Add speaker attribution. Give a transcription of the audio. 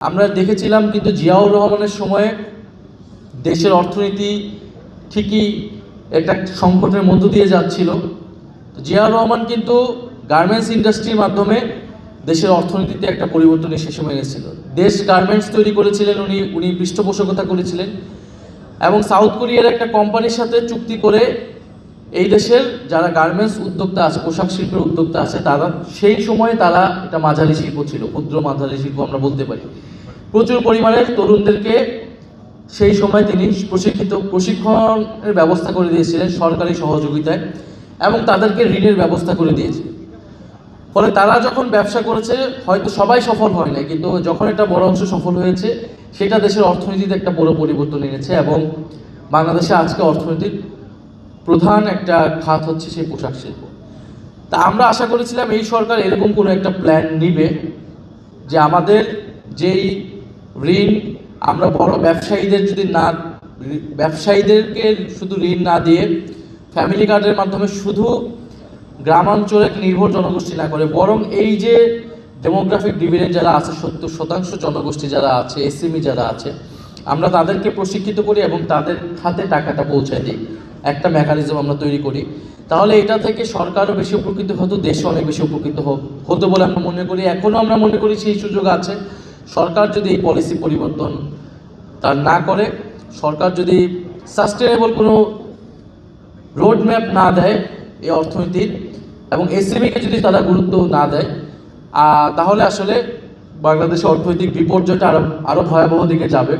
Speaker 1: আমরা দেখেছিলাম কিন্তু জিয়াউর রহমানের সময়ে দেশের অর্থনীতি ঠিকই একটা সংকটের মধ্য দিয়ে যাচ্ছিল। জিয়াউর রহমান কিন্তু গার্মেন্টস ইন্ডাস্ট্রির মাধ্যমে দেশের অর্থনীতিতে একটা পরিবর্তন সে সময় এনেছিল। দেশ গার্মেন্টস তৈরি করেছিলেন উনি পৃষ্ঠপোষকতা করেছিলেন এবং সাউথ কোরিয়ার একটা কোম্পানির সাথে চুক্তি করে এই দেশের যারা গার্মেন্টস উদ্যোক্তা আছে, পোশাক শিল্পের উদ্যোক্তা আছে, তারা সেই সময়ে তারা এটা মাঝারি শিল্প ছিল, ক্ষুদ্র মাঝারি শিল্প আমরা বলতে পারি। প্রচুর পরিমাণে তরুণদেরকে সেই সময় তিনি প্রশিক্ষণের ব্যবস্থা করে দিয়েছিলেন সরকারি সহযোগিতায় এবং তাদেরকে ঋণের ব্যবস্থা করে দিয়েছিলেন। ফলে তারা যখন ব্যবসা করেছে, হয়তো সবাই সফল হয় না, কিন্তু যখন একটা বড় অংশ সফল হয়েছে সেটা দেশের অর্থনীতিতে একটা বড় পরিবর্তন এনেছে এবং বাংলাদেশে আজকে অর্থনীতির প্রধান একটা খাত হচ্ছে সেই পোশাক শিল্প। তা আমরা আশা করেছিলাম এই সরকার এরকম কোনো একটা প্ল্যান নিবে যে আমাদের যেই ঋণ আমরা বড় ব্যবসায়ীদেরকে শুধু ঋণ না দিয়ে ফ্যামিলি কার্ডের মাধ্যমে শুধু গ্রামাঞ্চলে নির্ভর জনগোষ্ঠী না করে, বরং এই যে ডেমোগ্রাফিক ডিভিডেন্ড যারা আছে, 70% জনগোষ্ঠী যারা আছে, এসএমই যারা আছে, আমরা তাদেরকে প্রশিক্ষিত করি এবং তাদের খাতে টাকাটা পৌঁছায় দিই, একটা মেকানিজম আমরা তৈরি করি। তাহলে এটা থেকে সরকারও বেশি উপকৃত হতো, দেশও অনেক বেশি উপকৃত হতো বলে আমরা মনে করি। এখনও আমরা মনে করি সেই সুযোগ আছে। সরকার যদি এই পলিসি পরিবর্তন তার না করে, সরকার যদি সাস্টেনেবল কোনো রোড ম্যাপ না দেয় এই অর্থনীতির এবং এসএমইকে যদি তারা গুরুত্ব না দেয়, তাহলে আসলে বাংলাদেশের অর্থনৈতিক বিপর্যয়টা আরও ভয়াবহ দিকে যাবে।